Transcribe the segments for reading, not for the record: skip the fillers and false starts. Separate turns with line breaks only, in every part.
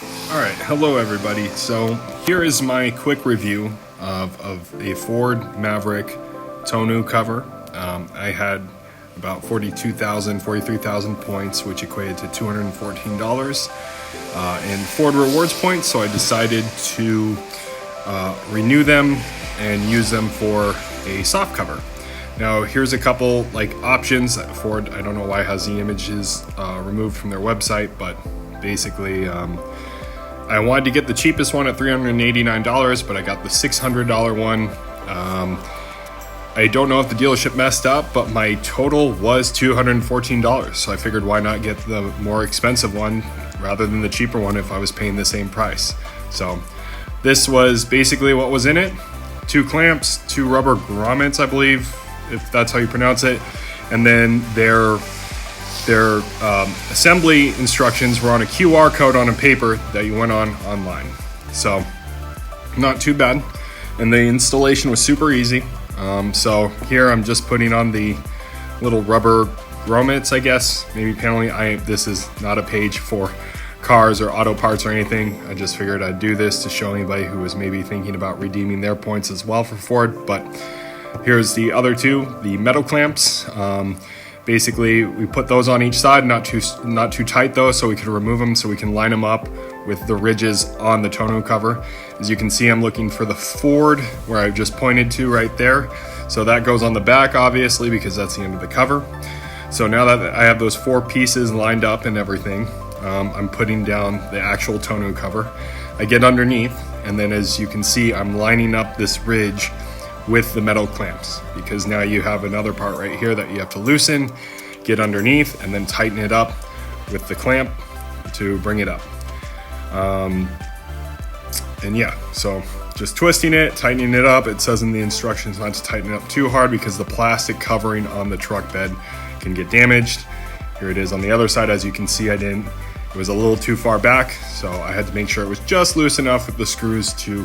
Alright, hello everybody. So here is my quick review of a Ford Maverick tonneau cover. I had about 43,000 points, which equated to $214 in Ford Rewards points, so I decided to renew them and use them for a soft cover. Now here's a couple options. Ford, I don't know why, has the images removed from their website, but basically I wanted to get the cheapest one at $389, but I got the $600 one. I don't know if the dealership messed up, but my total was $214, so I figured why not get the more expensive one rather than the cheaper one if I was paying the same price. So this was basically what was in it. 2 clamps, 2 rubber grommets, I believe, if that's how you pronounce it, and then their assembly instructions were on a QR code on a paper that you went on online. So not too bad, and the installation was super easy. So here I'm just putting on the little rubber grommets, I guess, maybe paneling. This is not a page for cars or auto parts or anything. I just figured I'd do this to show anybody who was maybe thinking about redeeming their points as well for Ford. But here's the other 2, the metal clamps. Basically, we put those on each side, not too tight though, so we could remove them, so we can line them up with the ridges on the tonneau cover. As you can see, I'm looking for the Ford where I just pointed to right there. So that goes on the back, obviously, because that's the end of the cover. So now that I have those 4 pieces lined up and everything, I'm putting down the actual tonneau cover. I get underneath, and then as you can see, I'm lining up this ridge with the metal clamps, because now you have another part right here that you have to loosen, get underneath, and then tighten it up with the clamp to bring it up. And yeah, so just twisting it, tightening it up. It says in the instructions not to tighten it up too hard because the plastic covering on the truck bed can get damaged. Here it is on the other side. As you can see, it was a little too far back, so I had to make sure it was just loose enough with the screws to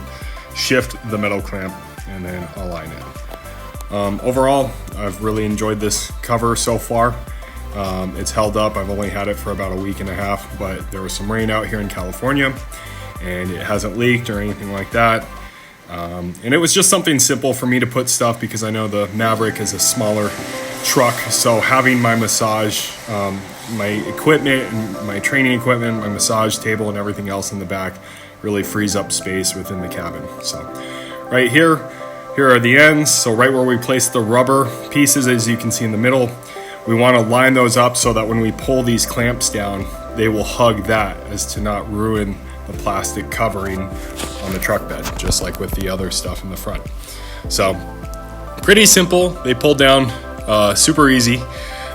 shift the metal clamp and then align it. Overall, I've really enjoyed this cover so far. It's held up. I've only had it for about a week and a half, but there was some rain out here in California and it hasn't leaked or anything like that. And it was just something simple for me to put stuff, because I know the Maverick is a smaller truck, so having my massage, my equipment, and my training equipment, my massage table and everything else in the back really frees up space within the cabin. So right here are the ends. So right where we place the rubber pieces, as you can see in the middle, we want to line those up so that when we pull these clamps down, they will hug that, as to not ruin the plastic covering on the truck bed, just like with the other stuff in the front. So pretty simple. They pull down super easy,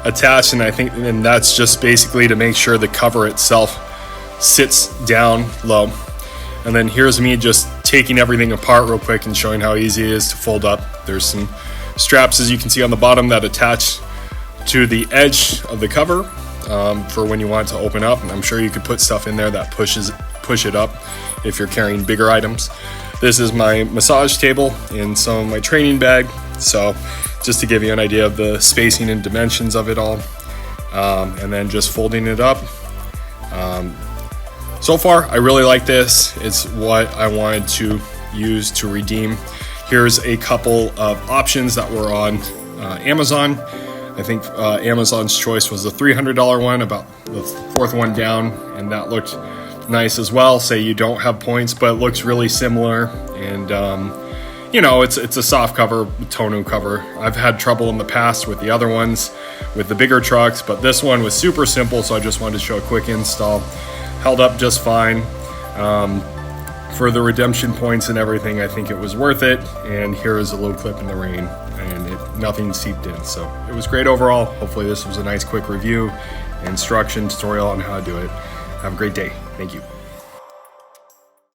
attached, and that's just basically to make sure the cover itself sits down low. And then here's me just taking everything apart real quick and showing how easy it is to fold up. There's some straps, as you can see on the bottom, that attach to the edge of the cover for when you want it to open up. And I'm sure you could put stuff in there that push it up if you're carrying bigger items. This is my massage table and some of my training bag. So just to give you an idea of the spacing and dimensions of it all. And then just folding it up. So far, I really like this. It's what I wanted to use to redeem. Here's a couple of options that were on Amazon. I think Amazon's choice was the $300 one, about the 4th one down, and that looked nice as well. Say you don't have points, but it looks really similar. And it's a soft cover, tonneau cover. I've had trouble in the past with the other ones, with the bigger trucks, but this one was super simple, so I just wanted to show a quick install. Held up just fine. For the redemption points and everything, I think it was worth it. And here is a little clip in the rain, and nothing seeped in. So it was great overall. Hopefully this was a nice quick review, instruction, tutorial on how to do it. Have a great day. Thank you.